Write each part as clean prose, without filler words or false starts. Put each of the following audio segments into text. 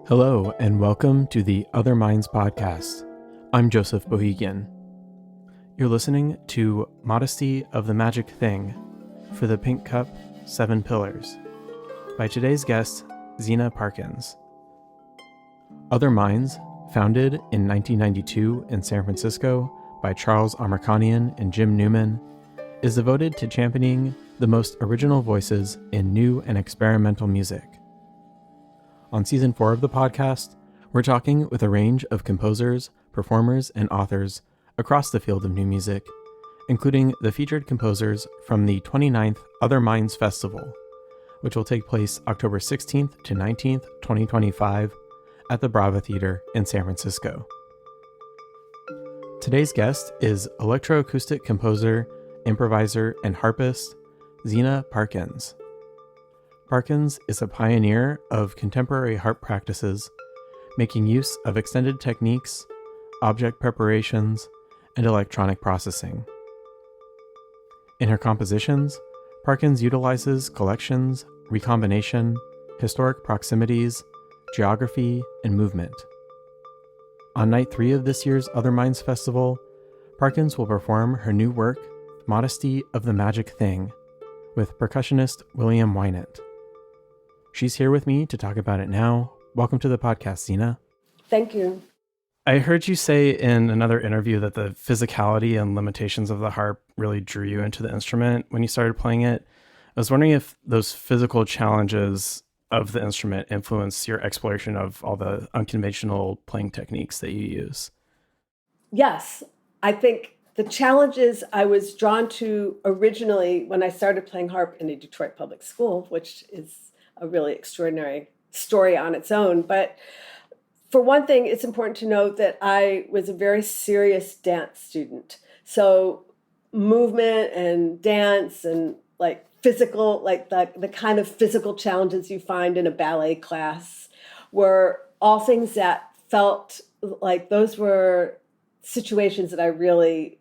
Hello, and welcome to the Other Minds podcast. I'm Joseph Bohegan. You're listening to Modesty of the Magic Thing for the Pink Cup 7 Pillars by today's guest, Zeena Parkins. Other Minds, founded in 1992 in San Francisco by Charles Amerkanian and Jim Newman, is devoted to championing the most original voices in new and experimental music. On Season 4 of the podcast, we're talking with a range of composers, performers, and authors across the field of new music, including the featured composers from the 29th Other Minds Festival, which will take place October 16th to 19th, 2025 at the Brava Theater in San Francisco. Today's guest is electroacoustic composer, improviser, and harpist Zeena Parkins. Parkins is a pioneer of contemporary harp practices, making use of extended techniques, object preparations, and electronic processing. In her compositions, Parkins utilizes collections, recombination, historic proximities, geography, and movement. On night 3 of this year's Other Minds Festival, Parkins will perform her new work, Modesty of the Magic Thing, with percussionist William Winant. She's here with me to talk about it now. Welcome to the podcast, Zeena. Thank you. I heard you say in another interview that the physicality and limitations of the harp really drew you into the instrument when you started playing it. I was wondering if those physical challenges of the instrument influenced your exploration of all the unconventional playing techniques that you use. Yes, I think the challenges I was drawn to originally when I started playing harp in a Detroit public school, which is a really extraordinary story on its own. But for one thing, it's important to note that I was a very serious dance student. So movement and dance and like physical, like the kind of physical challenges you find in a ballet class were all things that felt like those were situations that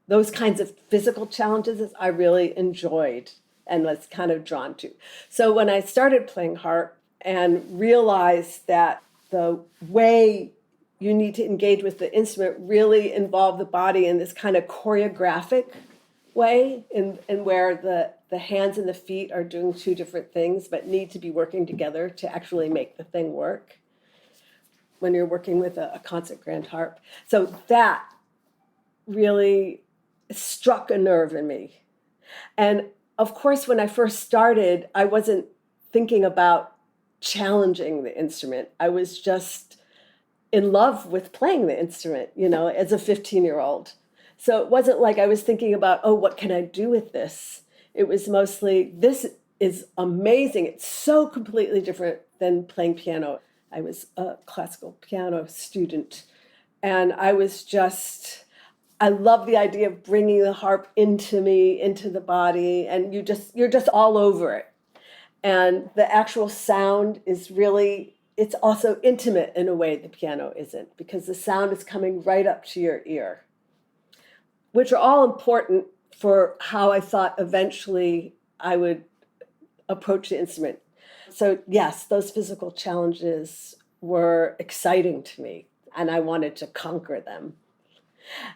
those kinds of physical challenges I really enjoyed and was kind of drawn to. So when I started playing harp and realized that the way you need to engage with the instrument really involved the body in this kind of choreographic way, and where the hands and the feet are doing two different things but need to be working together to actually make the thing work when you're working with a concert grand harp. So that really struck a nerve in me. And of course, when I first started, I wasn't thinking about challenging the instrument. I was just in love with playing the instrument, as a 15-year-old. So it wasn't like I was thinking about, oh, what can I do with this? It was mostly, this is amazing. It's so completely different than playing piano. I was a classical piano student, and I love the idea of bringing the harp into me, into the body, and you're just all over it. And the actual sound is it's also intimate in a way the piano isn't, because the sound is coming right up to your ear, which are all important for how I thought eventually I would approach the instrument. So yes, those physical challenges were exciting to me, and I wanted to conquer them.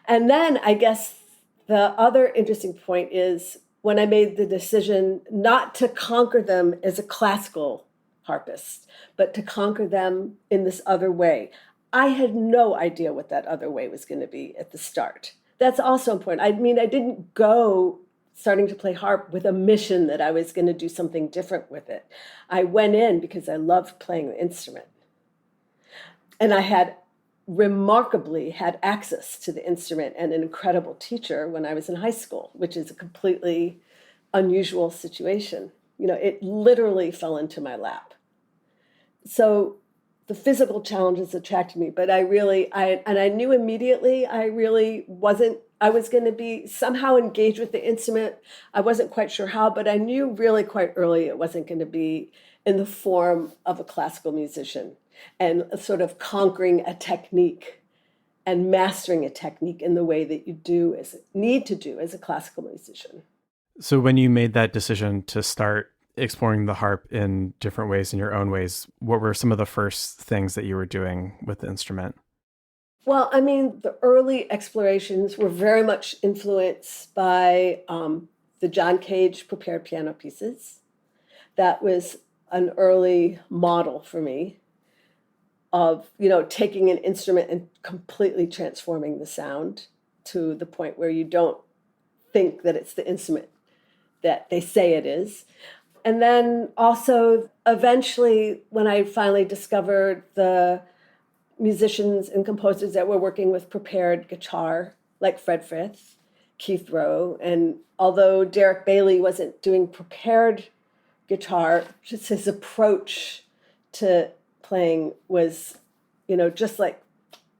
And then I guess the other interesting point is when I made the decision not to conquer them as a classical harpist, but to conquer them in this other way. I had no idea what that other way was going to be at the start. That's also important. I mean, I didn't go starting to play harp with a mission that I was going to do something different with it. I went in because I loved playing the instrument. And I had remarkably had access to the instrument and an incredible teacher when I was in high school, which is a completely unusual situation. It literally fell into my lap. So the physical challenges attracted me, but I knew immediately I was going to be somehow engaged with the instrument. I wasn't quite sure how, but I knew really quite early it wasn't going to be in the form of a classical musician and sort of conquering a technique and mastering a technique in the way that you need to do as a classical musician. So when you made that decision to start exploring the harp in different ways, in your own ways, what were some of the first things that you were doing with the instrument? Well, the early explorations were very much influenced by the John Cage prepared piano pieces. That was an early model for me of, taking an instrument and completely transforming the sound to the point where you don't think that it's the instrument that they say it is. And then also, eventually, when I finally discovered the musicians and composers that were working with prepared guitar, like Fred Frith, Keith Rowe, and although Derek Bailey wasn't doing prepared guitar, just his approach to playing was, just like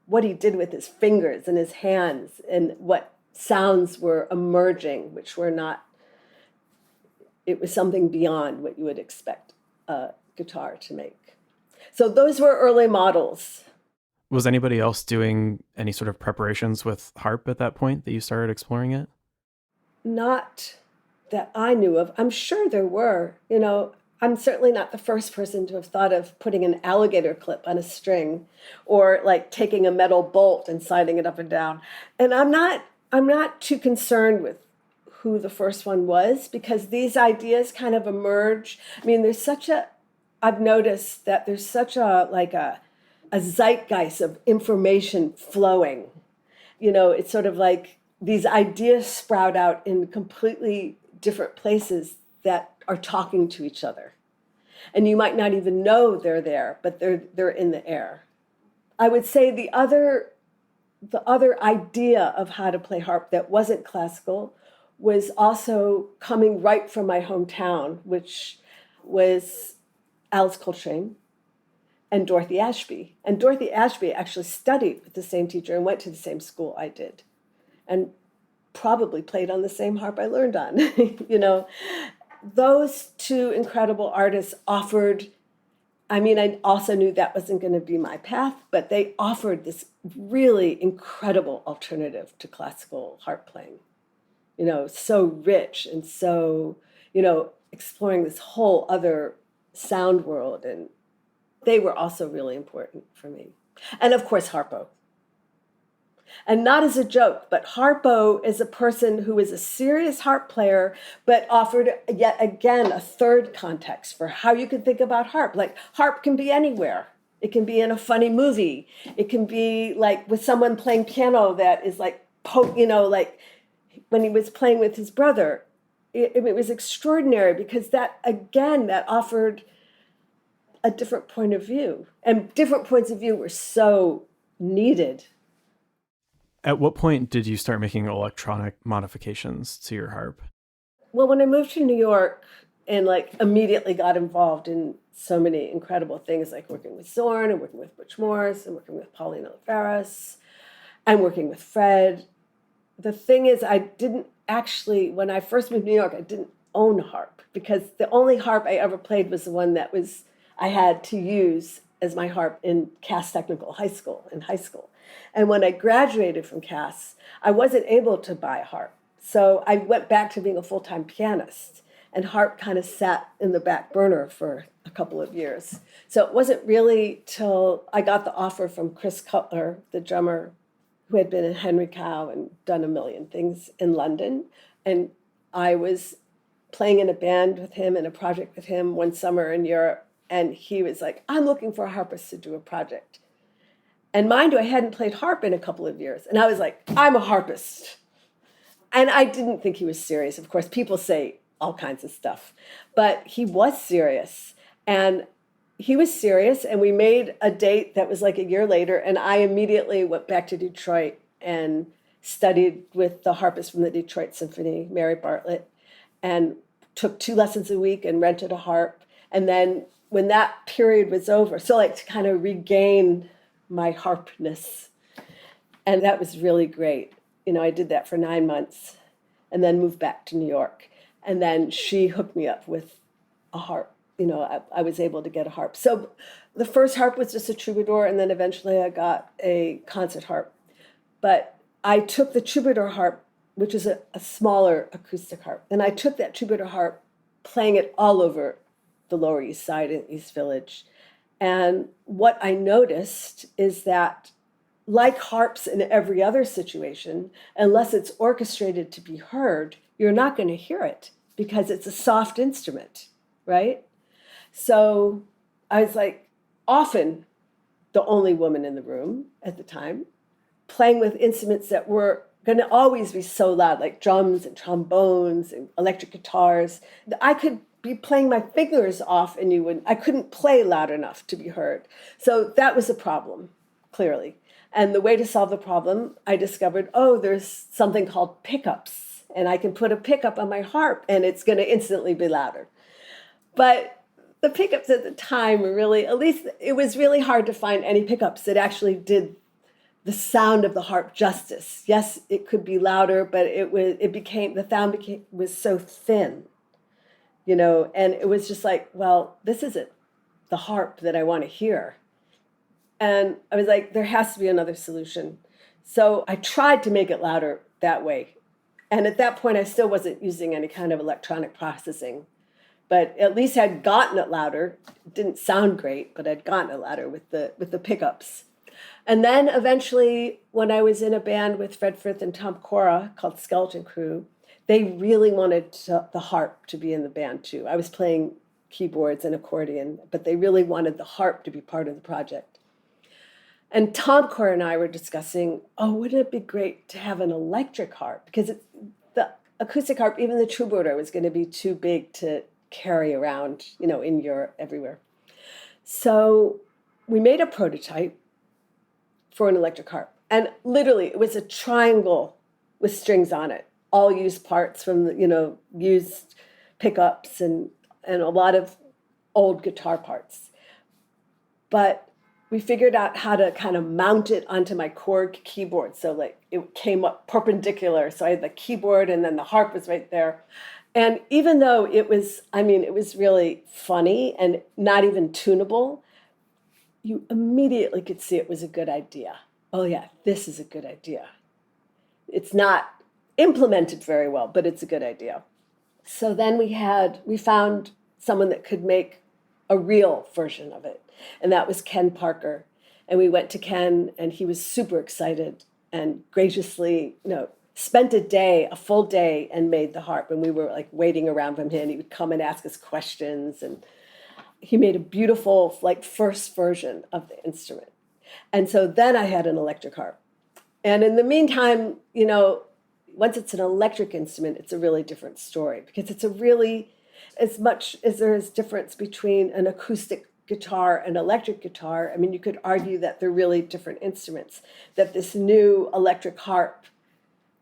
what he did with his fingers and his hands and what sounds were emerging, which were not, it was something beyond what you would expect a guitar to make. So those were early models. Was anybody else doing any sort of preparations with harp at that point that you started exploring it? Not that I knew of. I'm sure there were. I'm certainly not the first person to have thought of putting an alligator clip on a string or like taking a metal bolt and sliding it up and down. And I'm not too concerned with who the first one was, because these ideas kind of emerge. I've noticed that there's such a zeitgeist of information flowing. It's sort of like these ideas sprout out in completely different places that are talking to each other. And you might not even know they're there, but they're in the air. I would say the other idea of how to play harp that wasn't classical was also coming right from my hometown, which was Alice Coltrane and Dorothy Ashby. And Dorothy Ashby actually studied with the same teacher and went to the same school I did, and probably played on the same harp I learned on. Those two incredible artists offered, I also knew that wasn't going to be my path, but they offered this really incredible alternative to classical harp playing. So rich and so, exploring this whole other sound world. And they were also really important for me. And of course, Harpo. And not as a joke, but Harpo is a person who is a serious harp player, but offered yet again a third context for how you can think about harp. Like harp can be anywhere. It can be in a funny movie. It can be like with someone playing piano that is like, like when he was playing with his brother. It was extraordinary because that offered a different point of view. And different points of view were so needed. At what point did you start making electronic modifications to your harp? Well, when I moved to New York and immediately got involved in so many incredible things, like working with Zorn and working with Butch Morris and working with Paulina LaFaris and working with Fred. The thing is, I didn't actually, when I first moved to New York, I didn't own a harp because the only harp I ever played was the one that I had to use as my harp in Cass Technical High School, in high school. And when I graduated from Cass, I wasn't able to buy a harp. So I went back to being a full-time pianist, and harp kind of sat in the back burner for a couple of years. So it wasn't really till I got the offer from Chris Cutler, the drummer who had been in Henry Cow and done a million things in London. And I was playing in a band with him and a project with him one summer in Europe. And he was like, I'm looking for a harpist to do a project. And mind you, I hadn't played harp in a couple of years. And I was like, I'm a harpist. And I didn't think he was serious. Of course, people say all kinds of stuff. But he was serious. And he was serious. And we made a date that was like a year later. And I immediately went back to Detroit and studied with the harpist from the Detroit Symphony, Mary Bartlett, and took 2 lessons a week and rented a harp. And then when that period was over, so like to kind of regain my harpness. And that was really great. I did that for 9 months and then moved back to New York. And then she hooked me up with a harp. I was able to get a harp. So the first harp was just a troubadour, and then eventually I got a concert harp. But I took the troubadour harp, which is a smaller acoustic harp, and I took that troubadour harp, playing it all over the Lower East Side in East Village. And what I noticed is that, like harps in every other situation, unless it's orchestrated to be heard, you're not going to hear it because it's a soft instrument, right? So I was like often the only woman in the room at the time, playing with instruments that were going to always be so loud, like drums and trombones and electric guitars. I could be playing my fingers off and I couldn't play loud enough to be heard. So that was a problem, clearly. And the way to solve the problem, I discovered, there's something called pickups. And I can put a pickup on my harp and it's going to instantly be louder. But the pickups at the time were really, at least it was really hard to find any pickups that actually did the sound of the harp justice. Yes, it could be louder, but the sound was so thin, and it was just like, well, this isn't the harp that I want to hear. And I was like, there has to be another solution. So I tried to make it louder that way. And at that point, I still wasn't using any kind of electronic processing, but at least I'd gotten it louder. It didn't sound great, but I'd gotten it louder with the pickups. And then eventually, when I was in a band with Fred Frith and Tom Cora called Skeleton Crew, they really wanted the harp to be in the band too. I was playing keyboards and accordion, but they really wanted the harp to be part of the project. And Tom Cora and I were discussing, wouldn't it be great to have an electric harp? Because the acoustic harp, even the troubadour, was going to be too big to carry around, in Europe, everywhere. So we made a prototype for an electric harp. And literally, it was a triangle with strings on it, all used parts from, used pickups and a lot of old guitar parts. But we figured out how to kind of mount it onto my Korg keyboard. So like it came up perpendicular. So I had the keyboard and then the harp was right there. And even though it was really funny and not even tunable, you immediately could see it was a good idea. Oh yeah, this is a good idea. It's not implemented very well, but it's a good idea. So then we found someone that could make a real version of it. And that was Ken Parker. And we went to Ken and he was super excited and graciously, spent a full day and made the harp. And we were like waiting around for him and he would come and ask us questions. And he made a beautiful first version of the instrument. And so then I had an electric harp. And in the meantime, once it's an electric instrument, it's a really different story because it's as much as there is difference between an acoustic guitar and electric guitar, you could argue that they're really different instruments, that this new electric harp,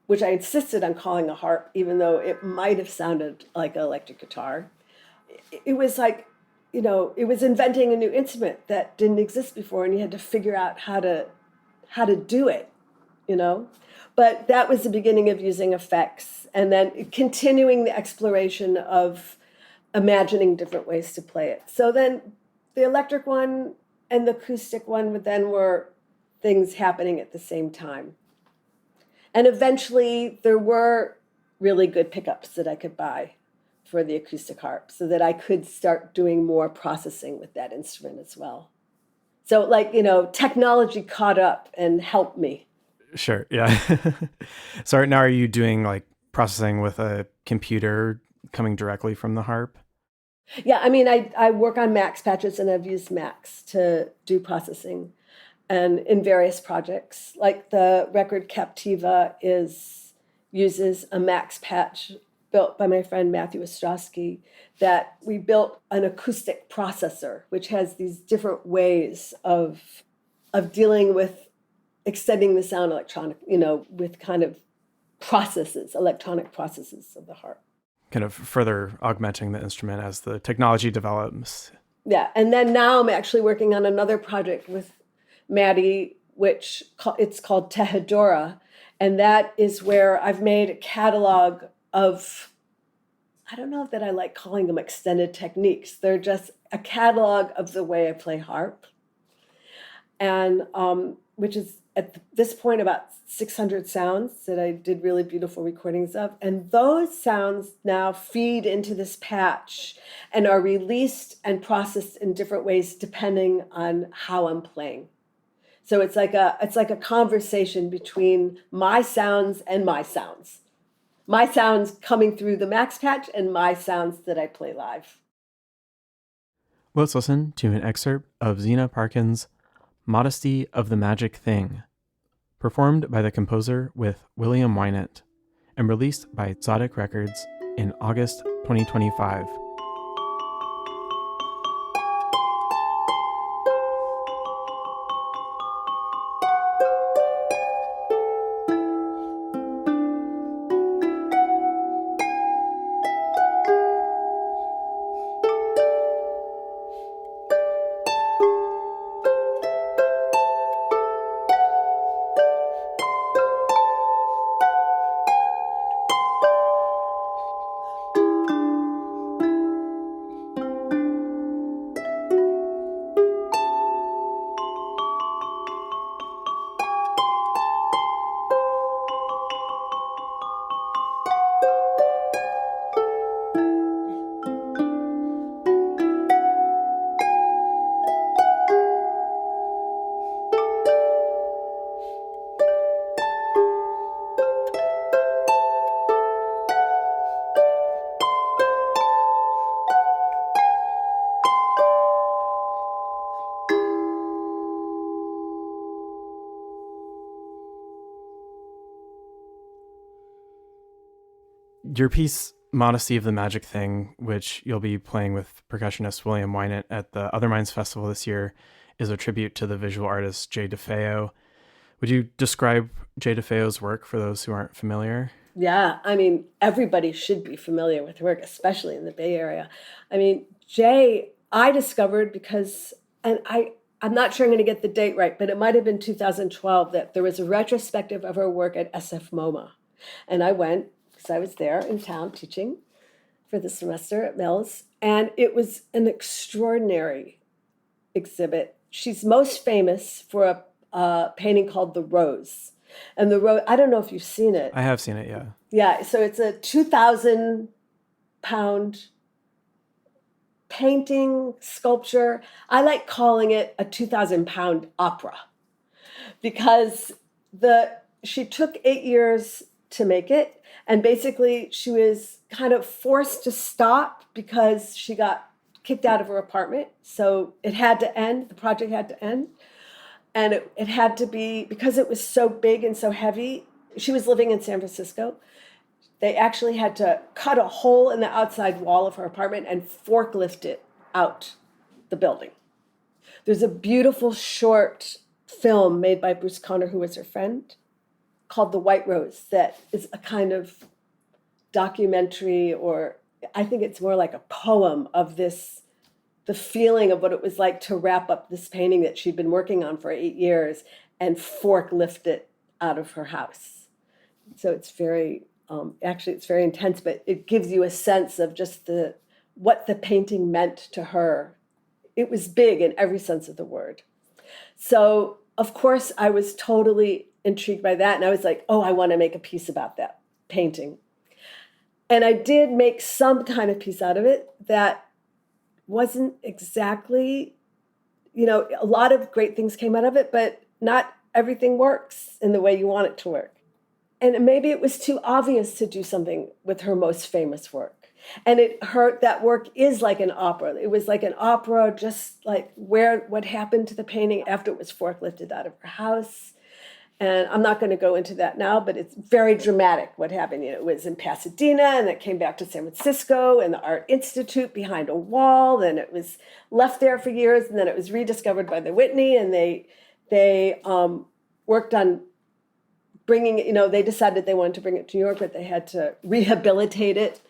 which I insisted on calling a harp, even though it might have sounded like an electric guitar, it was like, it was inventing a new instrument that didn't exist before, and you had to figure out how to do it, But that was the beginning of using effects, and then continuing the exploration of imagining different ways to play it. So then the electric one and the acoustic one were things happening at the same time. And eventually there were really good pickups that I could buy for the acoustic harp so that I could start doing more processing with that instrument as well. So technology caught up and helped me. Sure. Yeah. So right now, are you doing processing with a computer coming directly from the harp? Yeah. I work on Max patches and I've used Max to do processing and in various projects. Like the record Captiva uses a Max patch built by my friend Matthew Ostrowski that we built an acoustic processor, which has these different ways of dealing with extending the sound with kind of electronic processes of the harp. kind of further augmenting the instrument as the technology develops. Yeah, and then now I'm actually working on another project with Maddie, which it's called Tehedora, and that is where I've made a catalog of, I don't know that I like calling them extended techniques. They're just a catalog of the way I play harp, and which is at this point about 600 sounds that I did really beautiful recordings of. And those sounds now feed into this patch and are released and processed in different ways depending on how I'm playing. So it's like a conversation between my sounds and my sounds. My sounds coming through the max patch and my sounds that I play live. Let's listen to an excerpt of Zeena Parkins' Modesty of the Magic Thing, performed by the composer with William Winant, and released by Exotic Records in August 2025. Your piece, Modesty of the Magic Thing, which you'll be playing with percussionist William Winant at the Other Minds Festival this year, is a tribute to the visual artist Jay DeFeo. Would you describe Jay DeFeo's work for those who aren't familiar? Yeah, I mean, everybody should be familiar with her work, especially in the Bay Area. I mean, Jay, I discovered because, and I'm not sure I'm going to get the date right, but it might have been 2012 that there was a retrospective of her work at SF MoMA. And I went, because I was there in town teaching for the semester at Mills, and it was an extraordinary exhibit. She's most famous for a painting called The Rose. And the rose, I don't know if you've seen it. I have seen it, yeah. Yeah, so it's a 2,000-pound painting, sculpture. I like calling it a 2,000-pound opera because she took 8 years to make it. And basically, she was kind of forced to stop because she got kicked out of her apartment. So it had to end. The project had to end. And it had to be, because it was so big and so heavy, she was living in San Francisco. They actually had to cut a hole in the outside wall of her apartment and forklift it out the building. There's a beautiful short film made by Bruce Conner, who was her friend, called The White Rose, that is a kind of documentary, or I think it's more like a poem of this, the feeling of what it was like to wrap up this painting that she'd been working on for 8 years and forklift it out of her house. So it's very, actually it's very intense, but it gives you a sense of just what the painting meant to her. It was big in every sense of the word. So of course I was totally intrigued by that. And I was like, oh, I want to make a piece about that painting. And I did make some kind of piece out of it that wasn't exactly, a lot of great things came out of it, but not everything works in the way you want it to work. And maybe it was too obvious to do something with her most famous work. And that work is like an opera. It was like an opera, just like what happened to the painting after it was forklifted out of her house. And I'm not going to go into that now, but it's very dramatic what happened. It was in Pasadena, and it came back to San Francisco and the Art Institute behind a wall. Then it was left there for years, and then it was rediscovered by the Whitney, and they worked on bringing it. They decided they wanted to bring it to New York, but they had to rehabilitate it.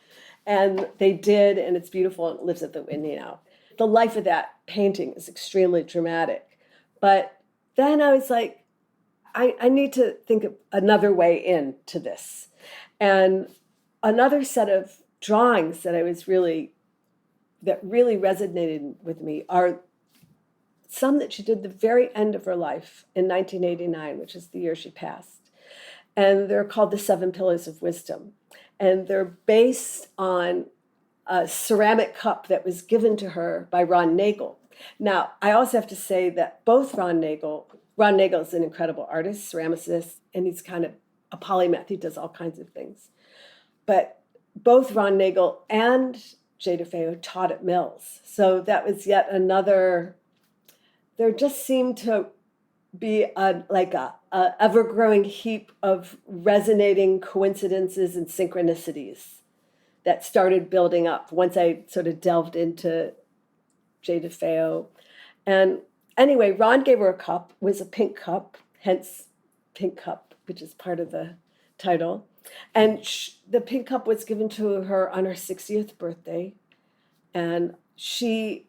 And they did, and it's beautiful, and it lives at the Whitney now. The life of that painting is extremely dramatic. But then I was like, I need to think of another way into this. And another set of drawings that really resonated with me are some that she did the very end of her life in 1989, which is the year she passed. And they're called the 7 Pillars of Wisdom. And they're based on a ceramic cup that was given to her by Ron Nagel. Now, I also have to say that both Ron Nagel is an incredible artist, ceramicist, and he's kind of a polymath. He does all kinds of things. But both Ron Nagel and Jay DeFeo taught at Mills. So that was yet another, there just seemed to be a ever-growing heap of resonating coincidences and synchronicities that started building up once I sort of delved into Jay DeFeo. And anyway, Ron gave her a cup, it was a pink cup, hence Pink Cup, which is part of the title. And the pink cup was given to her on her 60th birthday. And she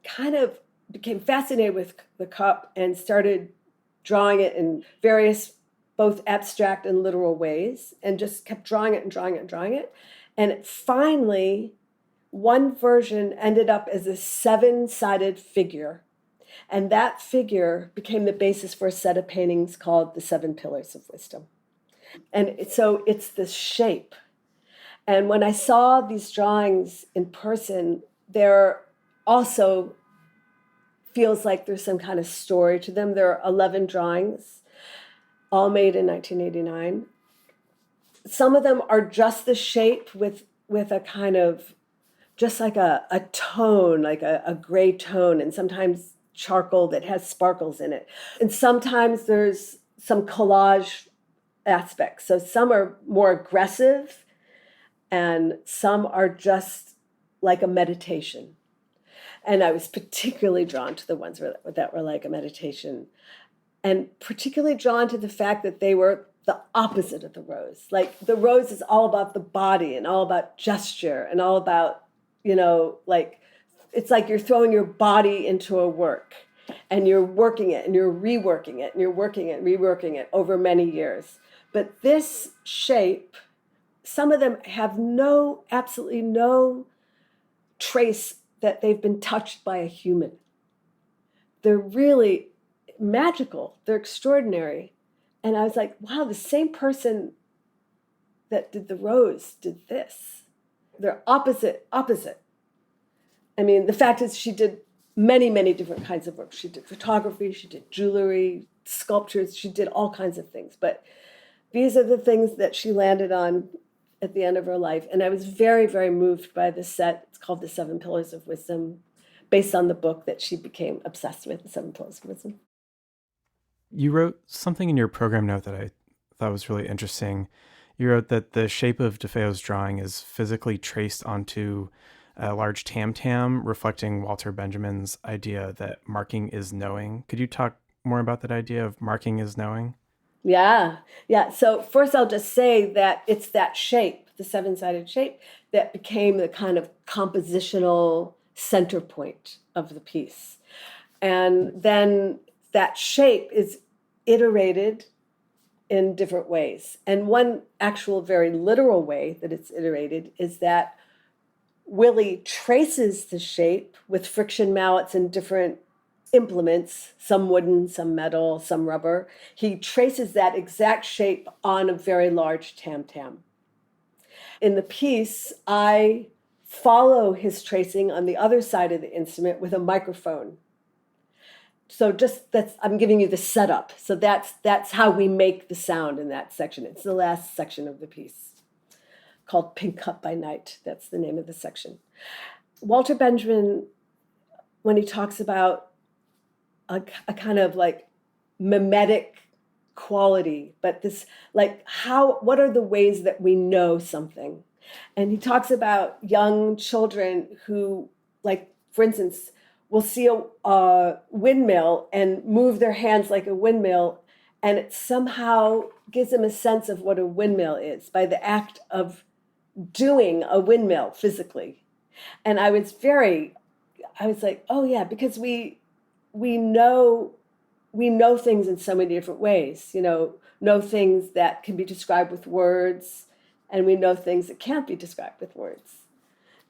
kind of became fascinated with the cup and started drawing it in various, both abstract and literal ways, and just kept drawing it and drawing it and drawing it. And finally, one version ended up as a 7-sided figure. And that figure became the basis for a set of paintings called the 7 Pillars of Wisdom. And so it's this shape. And when I saw these drawings in person, there also feels like there's some kind of story to them. There are 11 drawings, all made in 1989. Some of them are just the shape with a kind of, just like a tone, like a gray tone, and sometimes charcoal that has sparkles in it. And sometimes there's some collage aspects. So some are more aggressive and some are just like a meditation. And I was particularly drawn to the ones that were like a meditation, and particularly drawn to the fact that they were the opposite of the rose. Like the rose is all about the body and all about gesture and all about, like, it's like you're throwing your body into a work and you're working it and you're reworking it and you're working it and reworking it over many years. But this shape, some of them have absolutely no trace that they've been touched by a human. They're really magical. They're extraordinary. And I was like, wow, the same person that did the rose did this. They're opposite. I mean, the fact is she did many, many different kinds of work. She did photography, she did jewelry, sculptures, she did all kinds of things. But these are the things that she landed on at the end of her life. And I was very, very moved by this set. It's called The 7 Pillars of Wisdom, based on the book that she became obsessed with, The 7 Pillars of Wisdom. You wrote something in your program note that I thought was really interesting. You wrote that the shape of DeFeo's drawing is physically traced onto a large tam-tam, reflecting Walter Benjamin's idea that marking is knowing. Could you talk more about that idea of marking is knowing? Yeah. So first I'll just say that it's that shape, the 7-sided shape, that became the kind of compositional center point of the piece. And then that shape is iterated in different ways. And one actual very literal way that it's iterated is that Willie traces the shape with friction mallets and different implements, some wooden, some metal, some rubber. He traces that exact shape on a very large tam-tam. In the piece, I follow his tracing on the other side of the instrument with a microphone. So I'm giving you the setup. So that's how we make the sound in that section. It's the last section of the piece, called Pink Cup by Night. That's the name of the section. Walter Benjamin, when he talks about a kind of like mimetic quality, but this, like, what are the ways that we know something? And he talks about young children who, like, for instance, will see a windmill and move their hands like a windmill, and it somehow gives them a sense of what a windmill is by the act of doing a windmill physically. And I was like, oh yeah, because we know things in so many different ways, know things that can be described with words, and we know things that can't be described with words.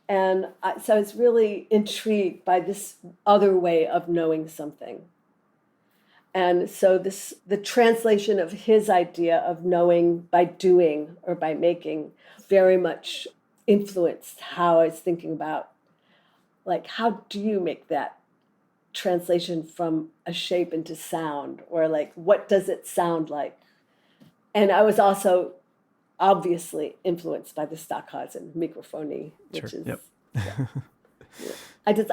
And so I was really intrigued by this other way of knowing something. And so the translation of his idea of knowing by doing or by making very much influenced how I was thinking about, like, how do you make that translation from a shape into sound, or like, what does it sound like? And I was also obviously influenced by the Stockhausen microphony, which Sure. is, Yep.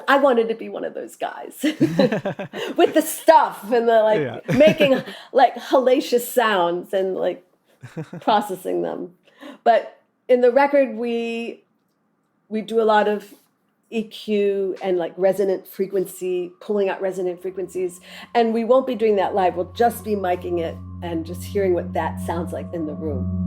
I wanted to be one of those guys with the stuff and the making like hellacious sounds and like processing them. But in the record, we do a lot of EQ and like resonant frequency, pulling out resonant frequencies. And we won't be doing that live. We'll just be miking it and just hearing what that sounds like in the room.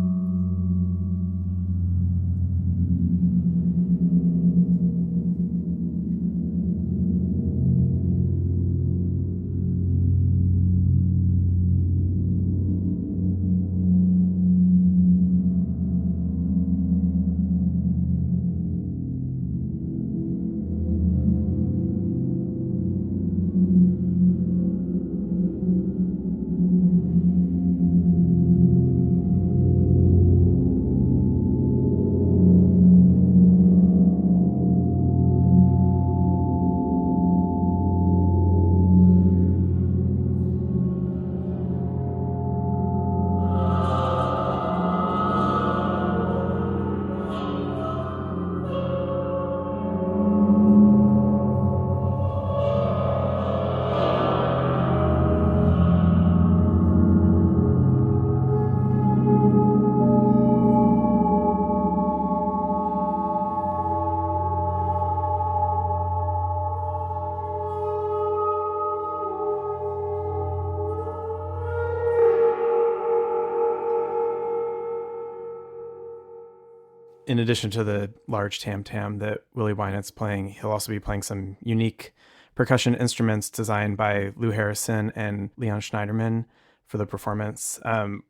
In addition to the large tam-tam that Willie Winant's playing, he'll also be playing some unique percussion instruments designed by Lou Harrison and Leon Schneiderman for the performance.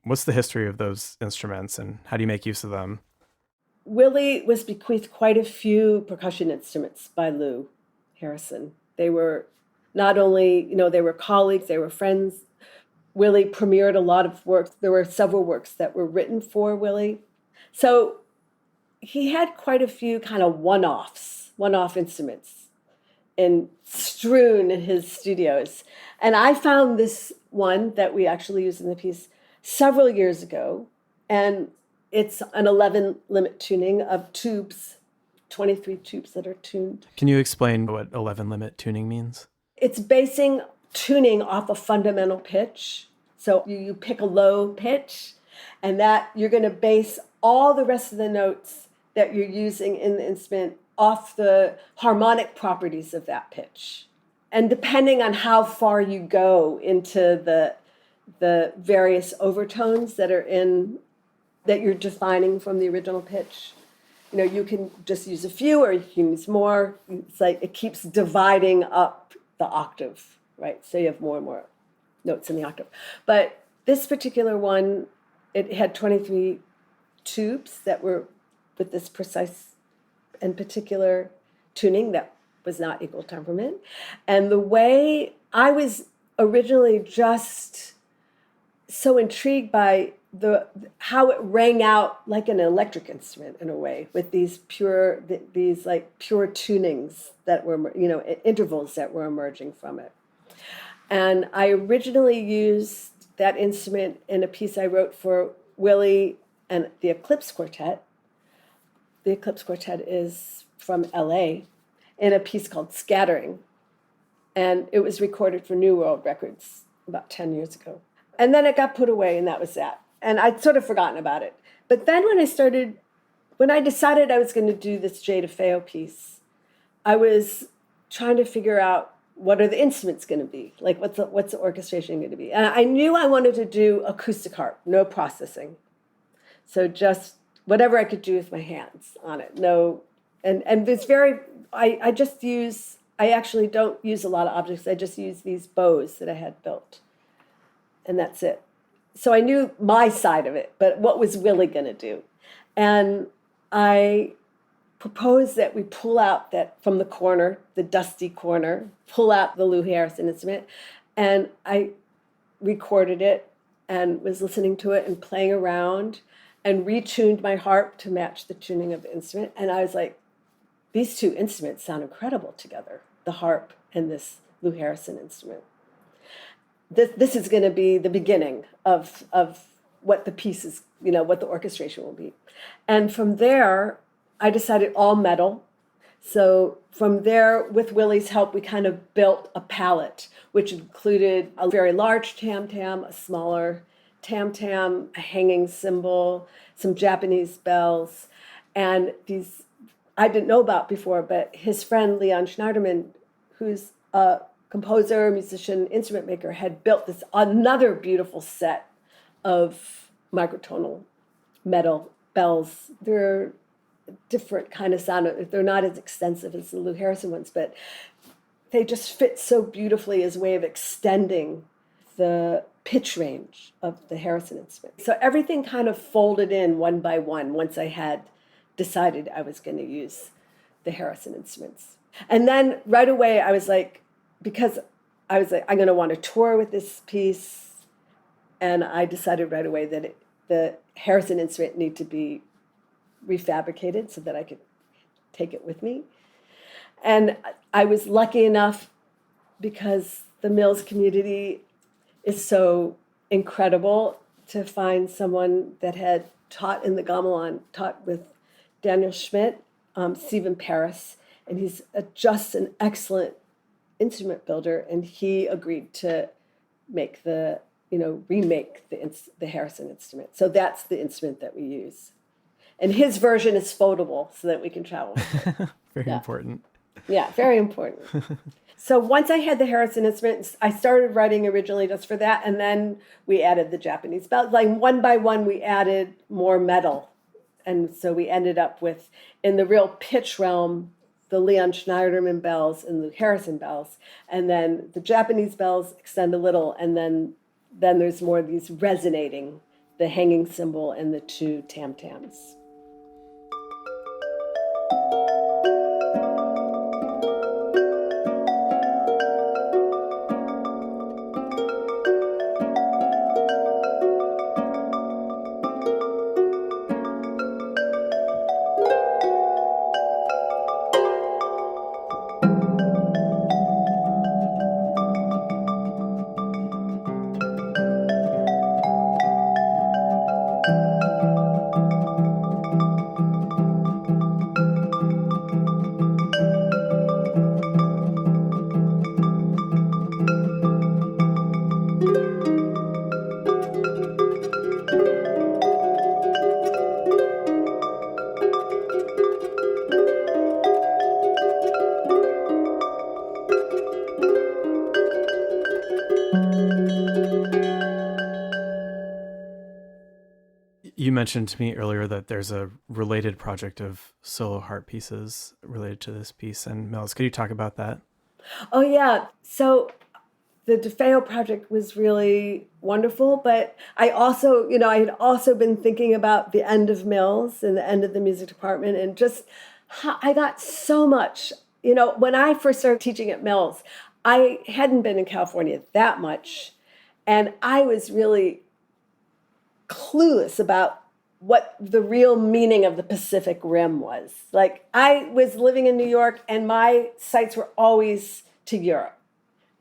What's the history of those instruments, and how do you make use of them? Willie was bequeathed quite a few percussion instruments by Lou Harrison. They were not only, they were colleagues, they were friends. Willie premiered a lot of works. There were several works that were written for Willie. So he had quite a few kind of one-off instruments strewn in his studios. And I found this one that we actually used in the piece several years ago. And it's an 11 limit tuning of tubes, 23 tubes that are tuned. Can you explain what 11 limit tuning means? It's basing tuning off a fundamental pitch. So you pick a low pitch, and that you're going to base all the rest of the notes that you're using in the instrument off the harmonic properties of that pitch. And depending on how far you go into the various overtones that you're defining from the original pitch, you can just use a few or you can use more. It's like it keeps dividing up the octave, right? So you have more and more notes in the octave. But this particular one, it had 23 tubes that were with this precise and particular tuning that was not equal temperament. And the way I was originally just so intrigued by how it rang out like an electric instrument in a way, with these pure tunings that were, intervals that were emerging from it. And I originally used that instrument in a piece I wrote for Willie and the Eclipse Quartet. The Eclipse Quartet is from LA, in a piece called Scattering. And it was recorded for New World Records about 10 years ago. And then it got put away, and that was that. And I'd sort of forgotten about it. But then when I decided I was going to do this Jay DeFeo piece, I was trying to figure out, what are the instruments going to be? Like, what's the orchestration going to be? And I knew I wanted to do acoustic harp, no processing. So just whatever I could do with my hands on it. No, and it's very, I actually don't use a lot of objects. I just use these bows that I had built, and that's it. So I knew my side of it, but what was Willie going to do? And I proposed that we pull out that from the corner, the dusty corner, pull out the Lou Harrison instrument, and I recorded it and was listening to it and playing around and retuned my harp to match the tuning of the instrument. And I was like, these two instruments sound incredible together, the harp and this Lou Harrison instrument. This is going to be the beginning of what the piece is, what the orchestration will be. And from there, I decided all metal. So from there, with Willie's help, we kind of built a palette, which included a very large tam-tam, a smaller tam-tam, a hanging cymbal, some Japanese bells, and these I didn't know about before, but his friend Leon Schneiderman, who's a composer, musician, instrument maker, had built this another beautiful set of microtonal metal bells. They're different kind of sound. They're not as extensive as the Lou Harrison ones, but they just fit so beautifully as a way of extending the pitch range of the Harrison instrument. So everything kind of folded in one by one once I had decided I was going to use the Harrison instruments. And then right away I was like, because I was like, I'm going to want to tour with this piece. And I decided right away that the Harrison instrument needed to be refabricated so that I could take it with me. And I was lucky enough, because the Mills community is so incredible, to find someone that had taught in the gamelan, taught with Daniel Schmidt, Stephen Paris, and he's just an excellent instrument builder, and he agreed to remake the Harrison instrument. So that's the instrument that we use. And his version is foldable so that we can travel with it. Very important. Yeah, very important. So once I had the Harrison instruments, I started writing originally just for that, and then we added the Japanese bells. Like one by one, we added more metal. And so we ended up with, in the real pitch realm, the Leon Schneiderman bells and the Harrison bells. And then the Japanese bells extend a little, and then there's more of these resonating, the hanging cymbal and the two tam-tams. You mentioned to me earlier that there's a related project of solo harp pieces related to this piece and Mills. Could you talk about that? Oh, yeah. So the DeFeo project was really wonderful, but I also, I had also been thinking about the end of Mills and the end of the music department, and just I got so much, when I first started teaching at Mills, I hadn't been in California that much, and I was really clueless about what the real meaning of the Pacific Rim was. Like, I was living in New York, and my sights were always to Europe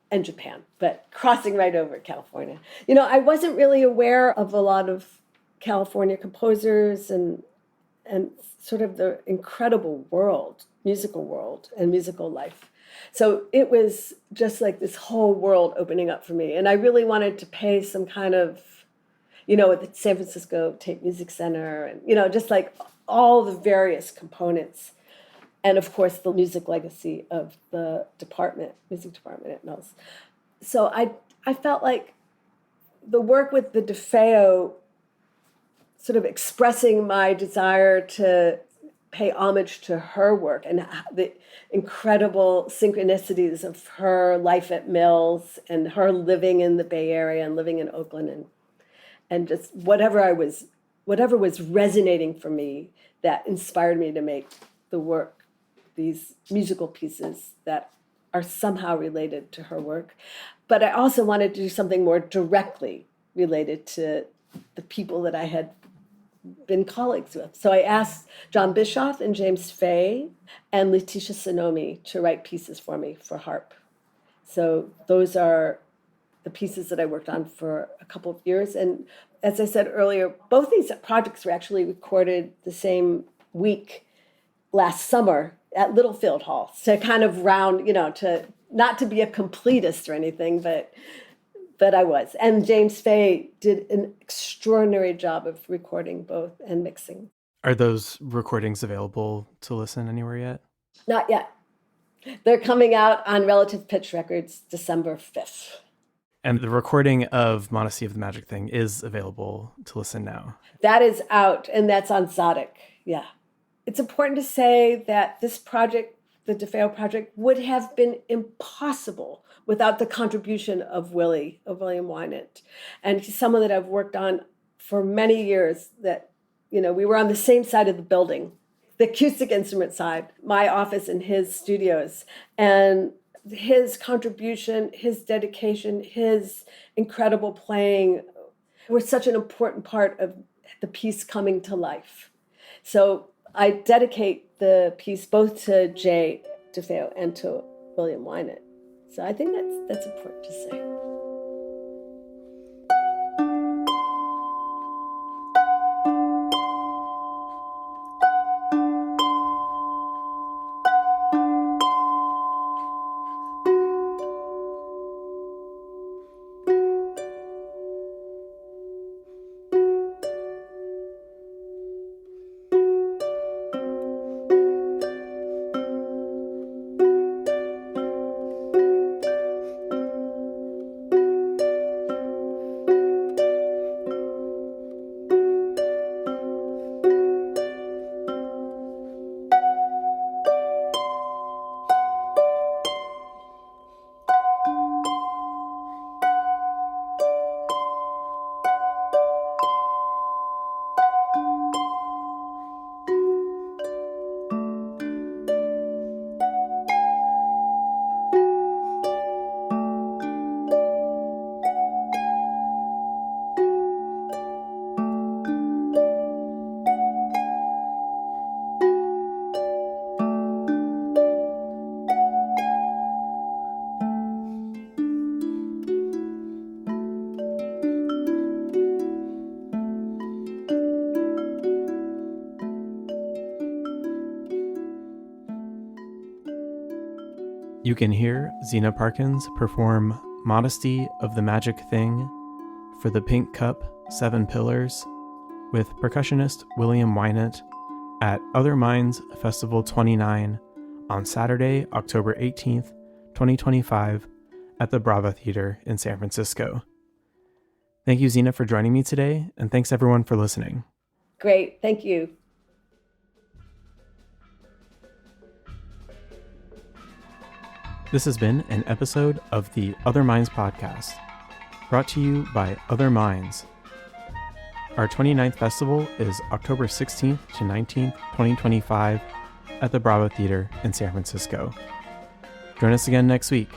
and Japan, but crossing right over California. I wasn't really aware of a lot of California composers and sort of the incredible world, musical world and musical life. So it was just like this whole world opening up for me. And I really wanted to pay some kind of, at the San Francisco Tape Music Center, and, just like all the various components. And of course, the music legacy of the music department at Mills. So I felt like the work with the DeFeo sort of expressing my desire to pay homage to her work and the incredible synchronicities of her life at Mills and her living in the Bay Area and living in Oakland and just whatever was resonating for me that inspired me to make the work, these musical pieces that are somehow related to her work. But I also wanted to do something more directly related to the people that I had been colleagues with. So I asked John Bischoff and James Fay and Letitia Sonomi to write pieces for me for harp. So those are the pieces that I worked on for a couple of years. And as I said earlier, both these projects were actually recorded the same week last summer at Littlefield Hall. To kind of round, to not to be a completist or anything, but I was. And James Fay did an extraordinary job of recording both and mixing. Are those recordings available to listen anywhere yet? Not yet. They're coming out on Relative Pitch Records December 5th. And the recording of Modesty of the Magic Thing is available to listen now. That is out, and that's on Zodic. Yeah. It's important to say that this project, the DeFeo project, would have been impossible without the contribution of William Winant. And he's someone that I've worked on for many years that, we were on the same side of the building, the acoustic instrument side, my office and his studios. And his contribution, his dedication, his incredible playing were such an important part of the piece coming to life. So I dedicate the piece both to Jay DeFeo and to William Winant. So I think that's important to say. You can hear Zeena Parkins perform Modesty of the Magic Thing for the Pink Cup 7 Pillars with percussionist William Winant at Other Minds Festival 29 on Saturday, October 18th, 2025 at the Brava Theater in San Francisco. Thank you, Zeena, for joining me today, and thanks everyone for listening. Great, thank you. This has been an episode of the Other Minds podcast, brought to you by Other Minds. Our 29th festival is October 16th to 19th, 2025 at the Bravo Theater in San Francisco. Join us again next week.